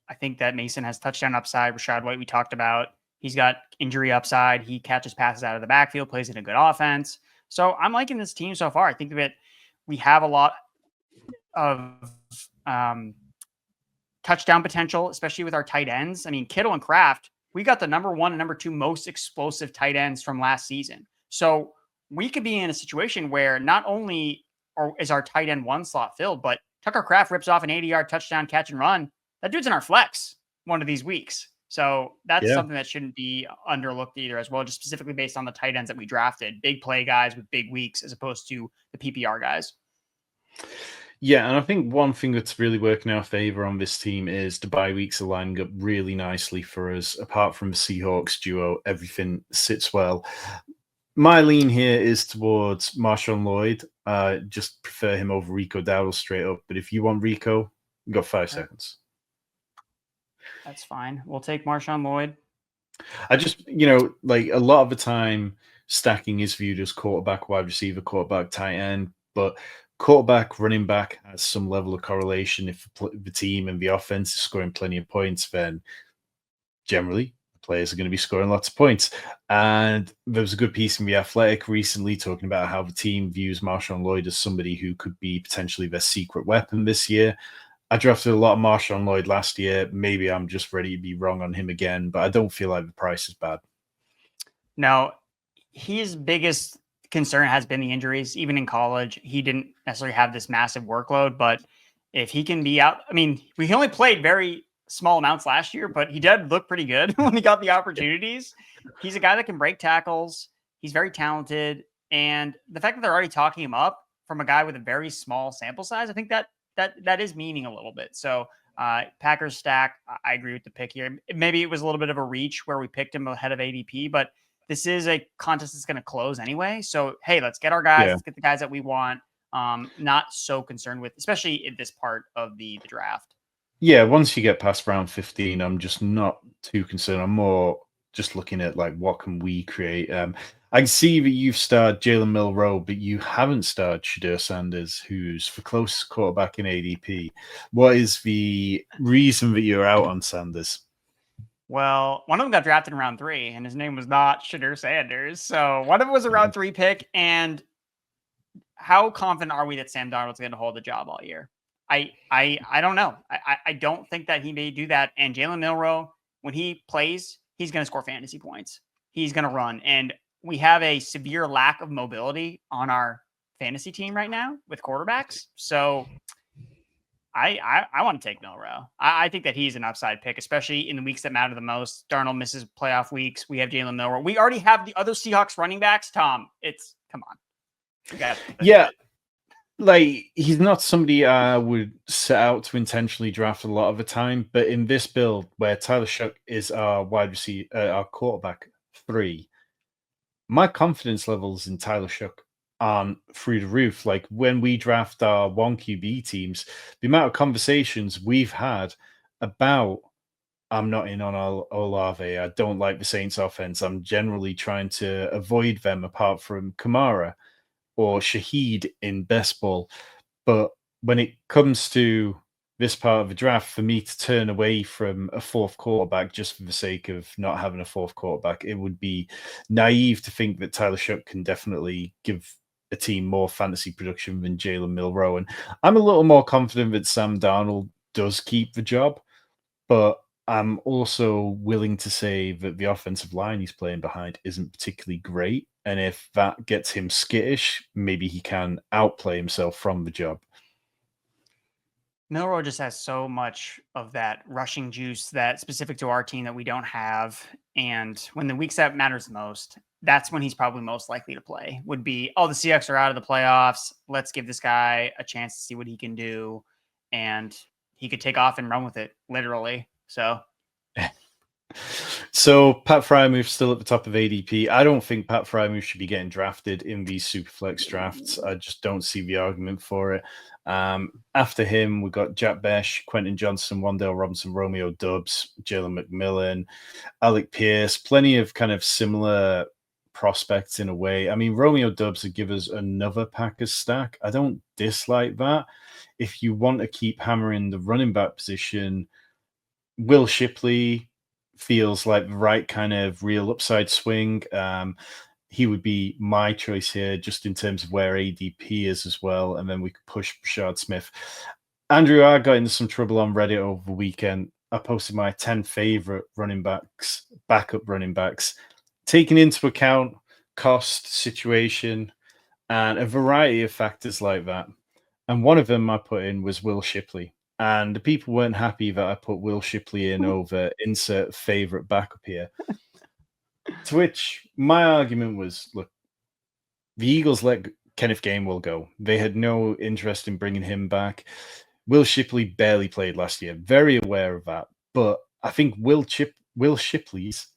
I think that Mason has touchdown upside. Rachaad White, we talked about. He's got injury upside. He catches passes out of the backfield, plays in a good offense. So I'm liking this team so far. I think that we have a lot of touchdown potential, especially with our tight ends. I mean, Kittle and Kraft, we got the number 1 and number 2 most explosive tight ends from last season. So we could be in a situation where not only is our tight end 1 slot filled, but Tucker Kraft rips off an 80-yard touchdown catch and run. That dude's in our flex one of these weeks. So that's something that shouldn't be underlooked either as well, just specifically based on the tight ends that we drafted. Big play guys with big weeks as opposed to the PPR guys. Yeah, and I think one thing that's really working in our favor on this team is the bye weeks are lining up really nicely for us. Apart from the Seahawks duo, everything sits well. My lean here is towards Marshawn Lloyd. Just prefer him over Rico Dowdle straight up. But if you want Rico, you got 5 seconds. That's fine. We'll take Marshawn Lloyd. I just, like a lot of the time, stacking is viewed as quarterback, wide receiver, quarterback, tight end. But quarterback, running back has some level of correlation. If the team and the offense is scoring plenty of points, then generally players are going to be scoring lots of points. And there was a good piece in The Athletic recently talking about how the team views Marshawn Lloyd as somebody who could be potentially their secret weapon this year. I drafted a lot of Marshawn Lloyd last year. Maybe I'm just ready to be wrong on him again, but I don't feel like the price is bad. No, his biggest concern has been the injuries. Even in college, he didn't necessarily have this massive workload, but if he can be out, I mean, he only played very small amounts last year, but he did look pretty good when he got the opportunities. He's a guy that can break tackles. He's very talented. And the fact that they're already talking him up from a guy with a very small sample size, I think that is meaning a little bit. So Packers stack, I agree with the pick here. Maybe it was a little bit of a reach where we picked him ahead of ADP, but this is a contest that's going to close anyway. So, hey, let's get our guys. Let's get the guys that we want. Not so concerned with, especially in this part of the draft. Yeah, once you get past round 15, I'm just not too concerned. I'm more just looking at like what can we create. I can see that you've starred Jalen Milroe, but you haven't starred Shedeur Sanders, who's the closest quarterback in ADP. What is the reason that you're out on Sanders? Well, one of them got drafted in round 3, and his name was not Shedeur Sanders. So one of them was a round 3 pick. And how confident are we that Sam Darnold's going to hold the job all year? I don't know. I don't think that he may do that. And Jalen Milroe, when he plays, he's going to score fantasy points. He's going to run. And we have a severe lack of mobility on our fantasy team right now with quarterbacks. So I want to take Milroe. I think that he's an upside pick, especially in the weeks that matter the most. Darnold misses playoff weeks. We have Jalen Milroe. We already have the other Seahawks running backs. Tom, come on. Yeah. Like, he's not somebody I would set out to intentionally draft a lot of the time, but in this build where Tyler Shough is our wide receiver, our quarterback 3, my confidence levels in Tyler Shough aren't through the roof. Like when we draft our 1 QB teams, the amount of conversations we've had about I'm not in on Olave. I don't like the Saints offense. I'm generally trying to avoid them apart from Kamara or Shaheed in best ball. But when it comes to this part of the draft, for me to turn away from a 4th quarterback just for the sake of not having a 4th quarterback, it would be naive to think that Tyler Shough can definitely give a team more fantasy production than Jalen Milroe. And I'm a little more confident that Sam Darnold does keep the job, but I'm also willing to say that the offensive line he's playing behind isn't particularly great. And if that gets him skittish, maybe he can outplay himself from the job. Milroe just has so much of that rushing juice that specific to our team that we don't have. And when the weeks that matters most, that's when he's probably most likely to play. Would be, the Seahawks are out of the playoffs. Let's give this guy a chance to see what he can do. And he could take off and run with it, literally. So Pat Fryermuth still at the top of ADP. I don't think Pat Fryermuth should be getting drafted in these superflex drafts. I just don't see the argument for it. After him, we got Jack Besh, Quentin Johnson, Wan'Dale Robinson, Romeo Doubs, Jalen McMillan, Alec Pierce, plenty of kind of similar prospects in a way. I mean, Romeo Doubs would give us another Packers stack. I don't dislike that. If you want to keep hammering the running back position, Will Shipley feels like the right kind of real upside swing. He would be my choice here, just in terms of where ADP is as well. And then we could push Rashard Smith. Andrew, I got into some trouble on Reddit over the weekend. I posted my 10 favorite backup running backs, taking into account cost, situation, and a variety of factors like that. And one of them I put in was Will Shipley. And the people weren't happy that I put Will Shipley in over insert favorite backup here. To which my argument was, look, the Eagles let Kenneth Gainwell go. They had no interest in bringing him back. Will Shipley barely played last year. Very aware of that. But I think Will Shipley's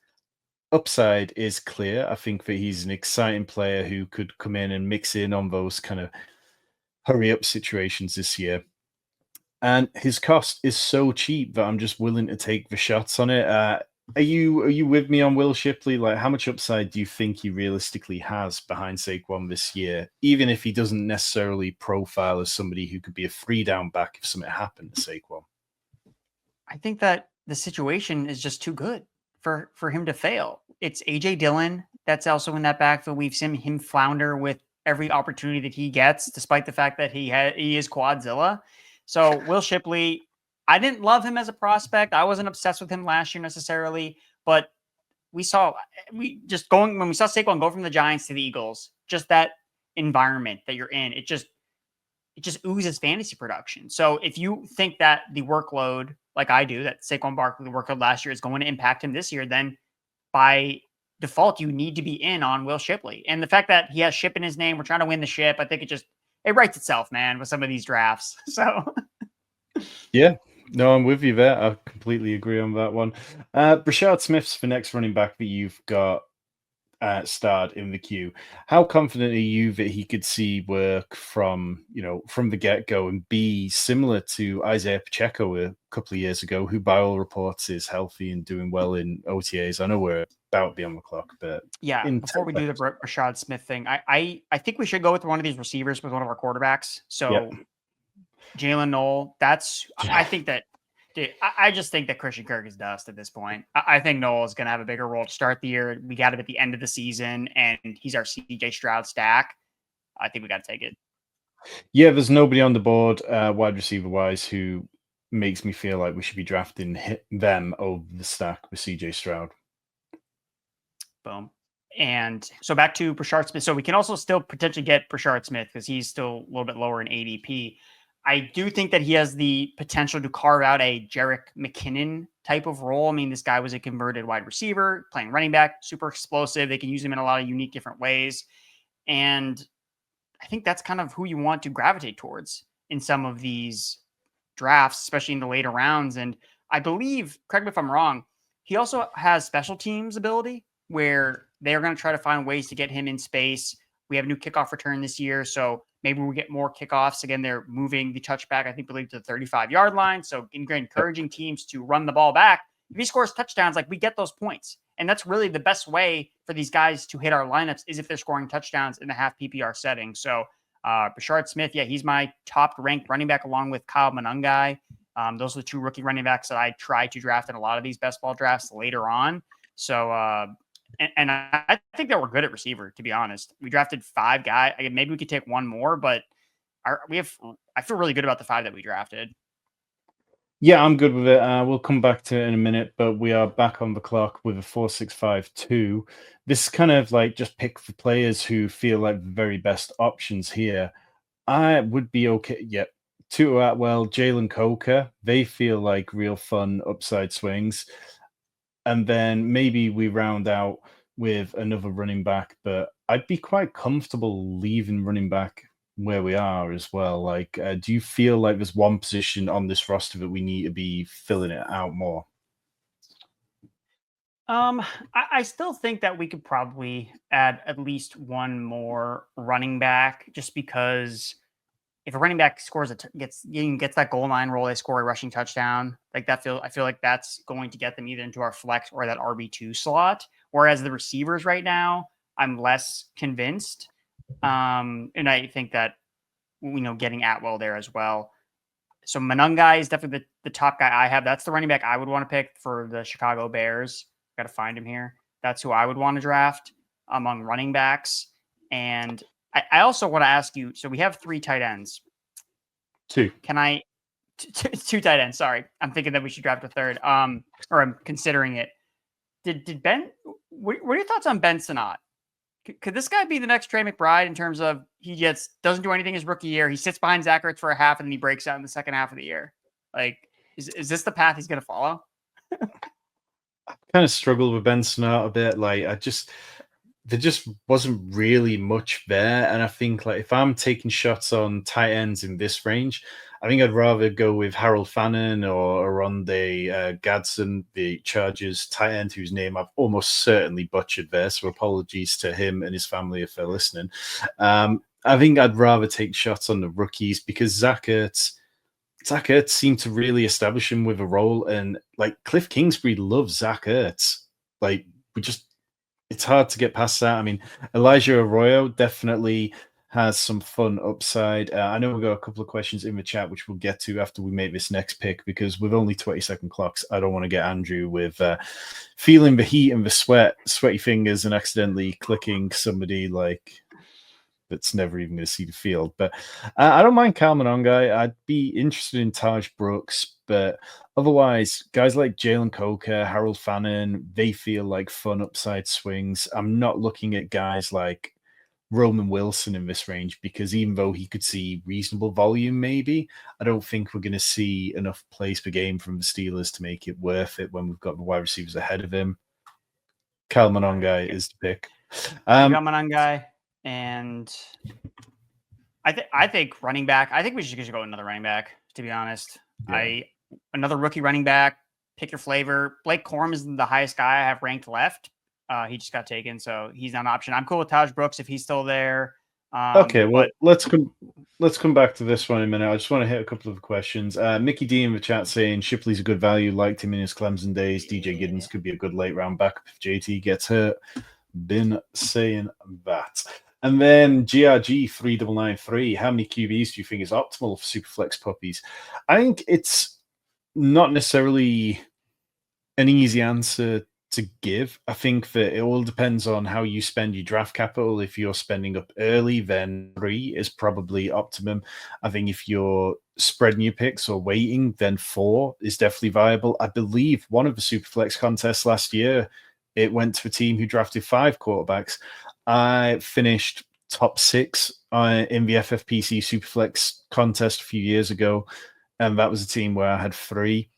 upside is clear. I think that he's an exciting player who could come in and mix in on those kind of hurry up situations this year. And his cost is so cheap that I'm just willing to take the shots on it. Are you with me on Will Shipley? Like, how much upside do you think he realistically has behind Saquon this year, even if he doesn't necessarily profile as somebody who could be a 3-down back if something happened to Saquon? I think that the situation is just too good for him to fail. It's AJ Dillon that's also in that backfield. We've seen him flounder with every opportunity that he gets, despite the fact that he is Quadzilla. So Will Shipley, I didn't love him as a prospect. I wasn't obsessed with him last year necessarily, but when we saw Saquon go from the Giants to the Eagles, just that environment that you're in, it just oozes fantasy production. So if you think that the workload, like I do, that Saquon Barkley workload last year is going to impact him this year, then by default, you need to be in on Will Shipley. And the fact that he has Ship in his name, we're trying to win the ship. I think it writes itself, man, with some of these drafts. So yeah, no, I'm with you there. I completely agree on that one. Rachaad Smith's the next running back that you've got starred in the queue. How confident are you that he could see work from the get-go and be similar to Isaiah Pacheco a couple of years ago, who by all reports is healthy and doing well in OTAs? I know we're about to be on the clock, but yeah, before we do the Rachaad Smith thing, I think we should go with one of these receivers with one of our quarterbacks. So yep. Jalen Noel, I think that, dude, I just think that Christian Kirk is dust at this point. I think Noel is going to have a bigger role to start the year. We got him at the end of the season, and he's our CJ Stroud stack. I think we got to take it. Yeah, there's nobody on the board, wide receiver wise, who makes me feel like we should be drafting them over the stack with CJ Stroud. Boom. And so back to Brashard Smith. So we can also still potentially get Brashard Smith because he's still a little bit lower in ADP. I do think that he has the potential to carve out a Jerick McKinnon type of role. I mean, this guy was a converted wide receiver, playing running back, super explosive. They can use him in a lot of unique different ways. And I think that's kind of who you want to gravitate towards in some of these drafts, especially in the later rounds. And I believe, correct me if I'm wrong, he also has special teams ability where they're going to try to find ways to get him in space. We have a new kickoff return this year, so maybe we'll get more kickoffs. Again, they're moving the touchback, I believe, to the 35-yard line. So encouraging teams to run the ball back. If he scores touchdowns, like we get those points. And that's really the best way for these guys to hit our lineups is if they're scoring touchdowns in the half PPR setting. So Brashard Smith, yeah, he's my top ranked running back along with Kyle Monangai. Those are the two rookie running backs that I try to draft in a lot of these best ball drafts later on. So, and I think that we're good at receiver, to be honest. We drafted 5 guys. Maybe we could take one more, but I feel really good about the 5 that we drafted. Yeah, I'm good with it. We'll come back to it in a minute, but we are back on the clock with a 4-6-5-2. This is kind of like just pick for players who feel like the very best options here. I would be okay. Yep. TuTu Atwell, Jalen Coker, they feel like real fun upside swings. And then maybe we round out with another running back, but I'd be quite comfortable leaving running back where we are as well. Like, do you feel like there's one position on this roster that we need to be filling it out more? I still think that we could probably add at least one more running back, just because if a running back scores gets that goal line roll, they score a rushing touchdown. Like I feel like that's going to get them either into our flex or that RB2 slot. Whereas the receivers right now, I'm less convinced. And I think that, getting Atwell there as well. So Monangai is definitely the top guy I have. That's the running back I would want to pick for the Chicago Bears. Got to find him here. That's who I would want to draft among running backs. And I also want to ask you, so we have 3 tight ends. 2. Can I... 2 tight ends, sorry. I'm thinking that we should draft a third. Or I'm considering it. Did Ben... What are your thoughts on Ben Sinnott? Could this guy be the next Trey McBride in terms of he doesn't do anything his rookie year? He sits behind Zach Ertz for a half and then he breaks out in the second half of the year. Like, is this the path he's going to follow? I kind of struggled with Ben Sinnott a bit. Like, there just wasn't really much there. And I think, like, if I'm taking shots on tight ends in this range, I think I'd rather go with Harold Fannin or Aronde Gadsden, the Chargers tight end, whose name I've almost certainly butchered there. So apologies to him and his family if they're listening. I think I'd rather take shots on the rookies because Zach Ertz seemed to really establish him with a role. And like Cliff Kingsbury loves Zach Ertz. Like, it's hard to get past that. I mean, Elijah Arroyo definitely has some fun upside. I know we've got a couple of questions in the chat, which we'll get to after we make this next pick, because with only 20-second clocks, I don't want to get Andrew with feeling the heat and the sweaty fingers and accidentally clicking somebody like that's never even going to see the field. But I don't mind Monangai. I'd be interested in Taj Brooks, but otherwise, guys like Jalen Coker, Harold Fannin, they feel like fun upside swings. I'm not looking at guys like Roman Wilson in this range because even though he could see reasonable volume, maybe, I don't think we're going to see enough plays per game from the Steelers to make it worth it when we've got the wide receivers ahead of him. Monangai is the pick. Monangai, and I think running back. I think we should go another running back. To be honest, yeah. Another rookie running back. Pick your flavor. Blake Corum is the highest guy I have ranked left. He just got taken, so he's not an option. I'm cool with Taj Brooks if he's still there. Okay, well, let's come back to this one in a minute. I just want to hit a couple of questions. Mickey D in the chat saying Shipley's a good value. Liked him in his Clemson days. DJ Giddens could be a good late round backup if JT gets hurt. Been saying that. And then GRG 3993. How many QBs do you think is optimal for Superflex puppies? I think it's not necessarily an easy answer to give. I think that it all depends on how you spend your draft capital. If you're spending up early, then 3 is probably optimum. I think if you're spreading your picks or waiting, then 4 is definitely viable. I believe one of the Superflex contests last year, it went to a team who drafted 5 quarterbacks. I finished top 6 in the FFPC Superflex contest a few years ago, and that was a team where I had 3,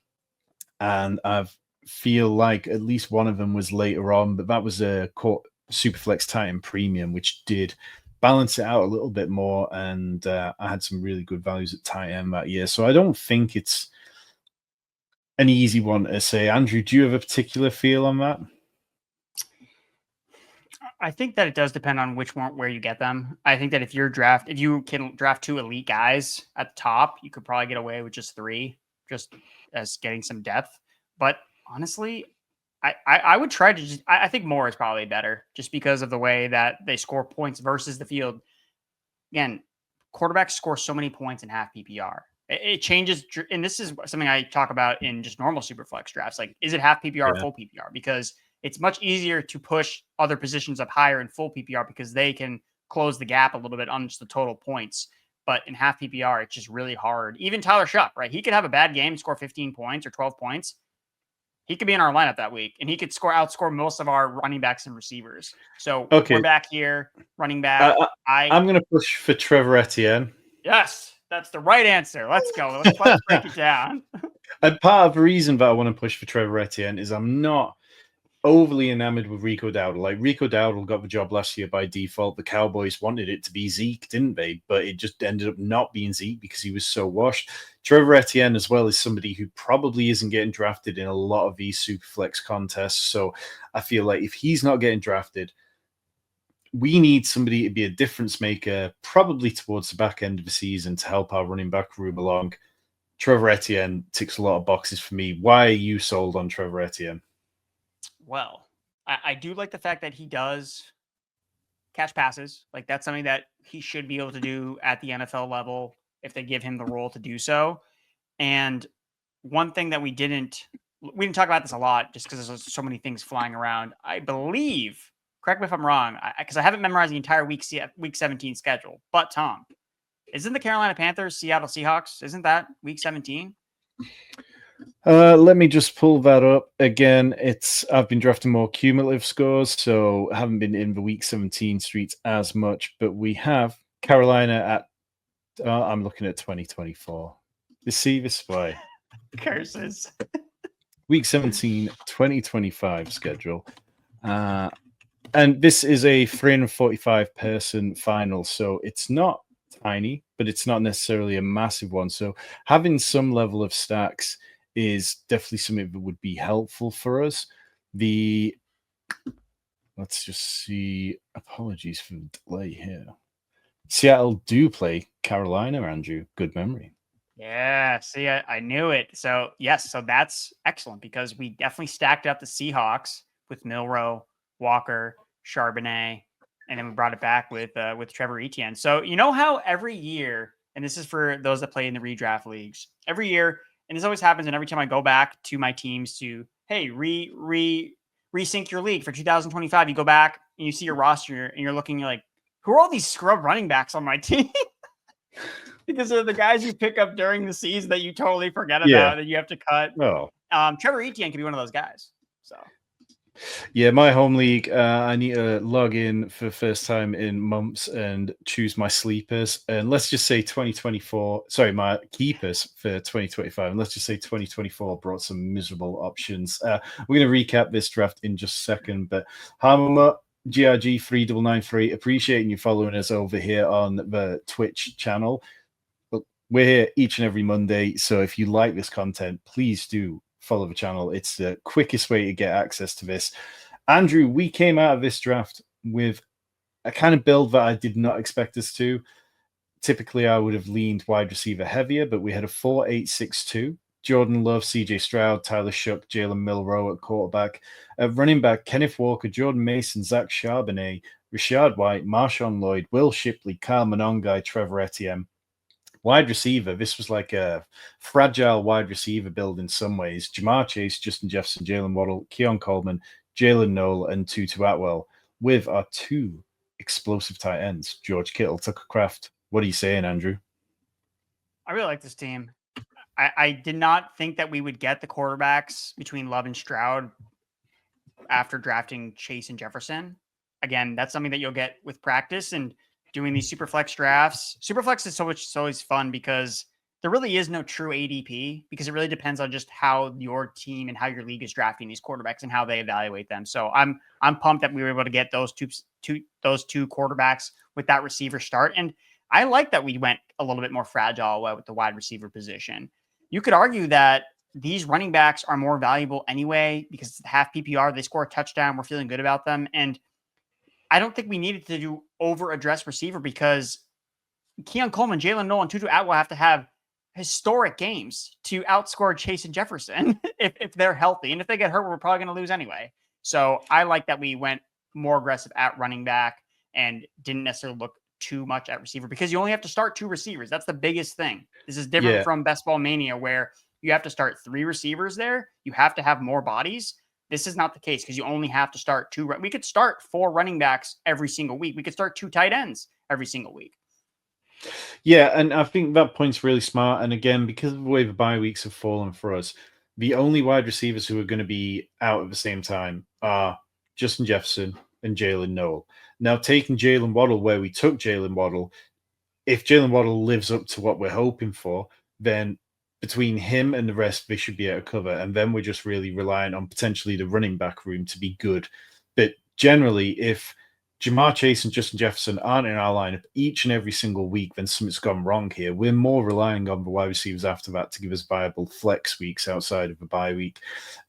and I've feel like at least one of them was later on, but that was a Superflex Titan Premium, which did balance it out a little bit more, and I had some really good values at Titan that year. So I don't think it's an easy one to say. Andrew, do you have a particular feel on that? I think that it does depend on where you get them. I think that if you can draft 2 elite guys at the top, you could probably get away with just 3, just as getting some depth. But honestly, I would try to I think more is probably better just because of the way that they score points versus the field. Again, quarterbacks score so many points in half PPR. It changes. And this is something I talk about in just normal Superflex drafts. Like, is it half PPR or full PPR? Because it's much easier to push other positions up higher in full PPR because they can close the gap a little bit on just the total points. But in half PPR, it's just really hard. Even Tyler Shough, right? He could have a bad game, score 15 points or 12 points. He could be in our lineup that week, and he could outscore most of our running backs and receivers. So we're back here, running back. I'm going to push for Trevor Etienne. Yes, that's the right answer. Let's go. Let's break it down. And part of the reason that I want to push for Trevor Etienne is I'm not overly enamored with Rico Dowdle. Like, Rico Dowdle got the job last year by default. The Cowboys wanted it to be Zeke, didn't they? But it just ended up not being Zeke because he was so washed. Trevor Etienne as well is somebody who probably isn't getting drafted in a lot of these Superflex contests. So I feel like if he's not getting drafted, we need somebody to be a difference maker, probably towards the back end of the season to help our running back room along. Trevor Etienne ticks a lot of boxes for me. Why are you sold on Trevor Etienne? Well, I do like the fact that he does catch passes. Like, that's something that he should be able to do at the NFL level if they give him the role to do so. And one thing that we didn't talk about this a lot just because there's so many things flying around. I believe, correct me if I'm wrong, because I haven't memorized the entire week 17 schedule. But Tom, isn't the Carolina Panthers Seattle Seahawks? Isn't that week 17? Let me just pull that up again. I've been drafting more cumulative scores, so I haven't been in the week 17 streets as much, but we have Carolina at I'm looking at 2024. See this way. Curses. Week 17, 2025 schedule. And this is a 345 person final, so it's not tiny, but it's not necessarily a massive one. So having some level of stacks is definitely something that would be helpful for us. Let's just see. Apologies for the delay here. Seattle do play Carolina, Andrew. Good memory. Yeah, see, I knew it. So yes, so that's excellent because we definitely stacked up the Seahawks with Milroe, Walker, Charbonnet, and then we brought it back with Trevor Etienne. So you know how every year, and this is for those that play in the redraft leagues, every year, and this always happens, and every time I go back to my teams to hey resync your league for 2025, you go back and you see your roster and you're looking like, who are all these scrub running backs on my team? Because they're the guys you pick up during the season that you totally forget about that you have to cut. Oh, Trevor Etienne could be one of those guys. So, yeah, my home league, I need to log in for the first time in months and choose my sleepers. And let's just say 2024, sorry, my keepers for 2025. And let's just say 2024 brought some miserable options. We're going to recap this draft in just a second. But Harmon GRG 3993, appreciating you following us over here on the Twitch channel. We're here each and every Monday, so if you like this content, please do follow the channel. It's the quickest way to get access to this. Andrew, we came out of this draft with a kind of build that I did not expect us to. Typically, I would have leaned wide receiver heavier, but we had a 4-8-6-2. Jordan Love, CJ Stroud, Tyler Shough, Jalen Milroe at quarterback. At running back, Kenneth Walker, Jordan Mason, Zach Charbonnet, Rachaad White, Marshawn Lloyd, Will Shipley, Kyle Monangai, Trevor Etienne. Wide receiver, this was like a fragile wide receiver build in some ways. Ja'Marr Chase, Justin Jefferson, Jaylen Waddle, Keon Coleman, Jaylen Noel, and TuTu Atwell, with our two explosive tight ends, George Kittle, Tucker Kraft. What are you saying, Andrew? I really like this team. I did not think that we would get the quarterbacks between Love and Stroud after drafting Chase and Jefferson. Again, that's something that you'll get with practice and doing these superflex drafts. Superflex is so always fun because there really is no true ADP because it really depends on just how your team and how your league is drafting these quarterbacks and how they evaluate them. So I'm pumped that we were able to get those two quarterbacks with that receiver start. And I like that we went a little bit more fragile with the wide receiver position. You could argue that these running backs are more valuable anyway because it's half PPR. They score a touchdown. We're feeling good about them. And I don't think we needed to do over-address receiver because Keon Coleman, Jalen Noel, and TuTu Atwell have to have historic games to outscore Chase and Jefferson if they're healthy. And if they get hurt, we're probably going to lose anyway. So I like that we went more aggressive at running back and didn't necessarily look too much at receiver because you only have to start 2 receivers. That's the biggest thing. This is different from Best Ball Mania where you have to start 3 receivers there. You have to have more bodies. This is not the case because you only have to start 2. We could start 4 running backs every single week. We could start 2 tight ends every single week. Yeah, and I think that point's really smart. And again, because of the way the bye weeks have fallen for us, the only wide receivers who are going to be out at the same time are Justin Jefferson and Jalen Noel. Now, taking Jaylen Waddle where we took Jaylen Waddle, if Jaylen Waddle lives up to what we're hoping for, then between him and the rest, they should be able to cover. And then we're just really relying on potentially the running back room to be good. But generally, if Ja'Marr Chase and Justin Jefferson aren't in our lineup each and every single week, then something's gone wrong here. We're more relying on the wide receivers after that to give us viable flex weeks outside of the bye week.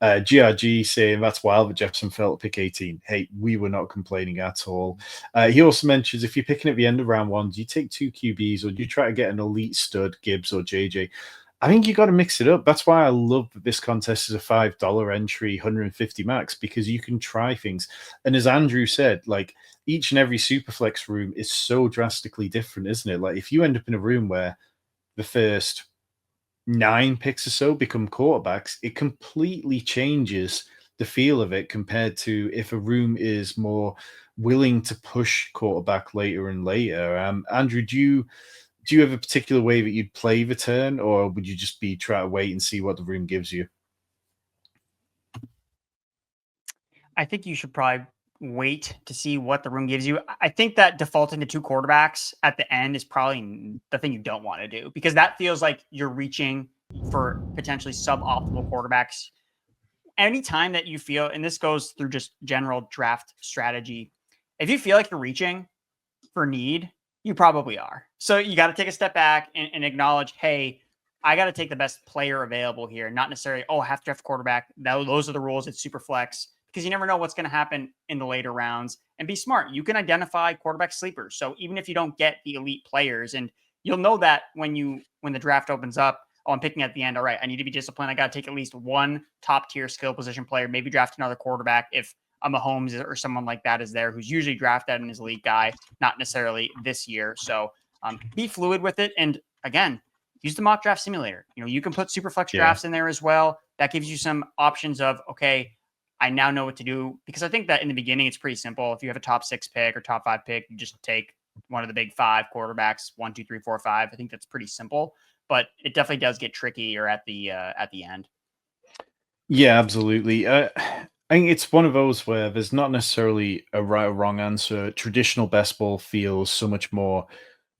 GRG saying that's wild that Jefferson fell at pick 18. Hey, we were not complaining at all. He also mentions if you're picking at the end of round 1, do you take 2 QBs or do you try to get an elite stud, Gibbs or JJ? I think you got to mix it up. That's why I love that this contest is a $5 entry, 150 max, because you can try things. And as Andrew said, like each and every superflex room is so drastically different, isn't it? Like if you end up in a room where the first 9 picks or so become quarterbacks, it completely changes the feel of it compared to if a room is more willing to push quarterback later and later. Andrew, do you have a particular way that you'd play the turn, or would you just be try to wait and see what the room gives you? I think you should probably wait to see what the room gives you. I think that defaulting to 2 quarterbacks at the end is probably the thing you don't want to do because that feels like you're reaching for potentially suboptimal quarterbacks. Anytime that you feel, and this goes through just general draft strategy, if you feel like you're reaching for need, You probably are. So you got to take a step back and acknowledge, hey, I got to take the best player available here, not necessarily, oh, I have to draft a quarterback. Those are the rules. It's super flex because you never know what's going to happen in the later rounds. And be smart. You can identify quarterback sleepers. So even if you don't get the elite players, and you'll know that when the draft opens up, oh, I'm picking at the end. All right, I need to be disciplined. I got to take at least one top tier skill position player, maybe draft another quarterback if a Mahomes or someone like that is there, who's usually drafted in his elite guy, not necessarily this year. So be fluid with it. And again, use the mock draft simulator. You can put super flex drafts in there as well. That gives you some options of, okay, I now know what to do. Because I think that in the beginning, it's pretty simple. If you have a top 6 pick or top 5 pick, you just take one of the big 5 quarterbacks, 1, 2, 3, 4, 5. I think that's pretty simple, but it definitely does get trickier at the end. Yeah, absolutely. I think it's one of those where there's not necessarily a right or wrong answer. Traditional best ball feels so much more.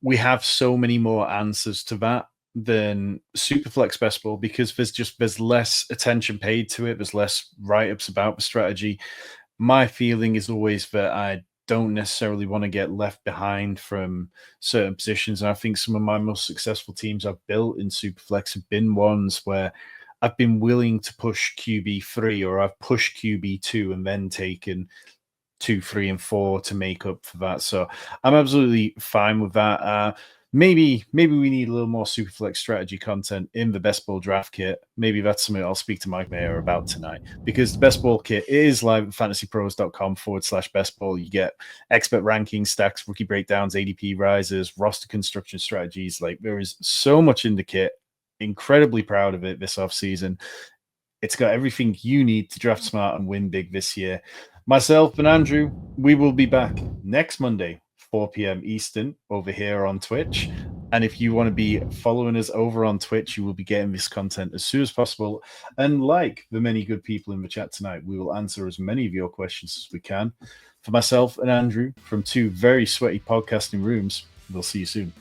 We have so many more answers to that than Superflex best ball because there's less attention paid to it. There's less write-ups about the strategy. My feeling is always that I don't necessarily want to get left behind from certain positions. And I think some of my most successful teams I've built in Superflex have been ones where I've been willing to push QB3 or I've pushed QB2 and then taken 2, 3, and 4 to make up for that. So I'm absolutely fine with that. Maybe we need a little more Superflex strategy content in the Best Ball draft kit. Maybe that's something I'll speak to Mike Mayer about tonight because the Best Ball kit is live at fantasypros.com/Best Ball. You get expert rankings, stacks, rookie breakdowns, ADP risers, roster construction strategies. Like there is so much in the kit. Incredibly proud of it this offseason. It's got everything you need to draft smart and win big this year. Myself and Andrew, we will be back next Monday, 4 p.m. Eastern, over here on Twitch. And if you want to be following us over on Twitch, you will be getting this content as soon as possible. And like the many good people in the chat tonight, we will answer as many of your questions as we can. For myself and Andrew, from 2 very sweaty podcasting rooms, we'll see you soon.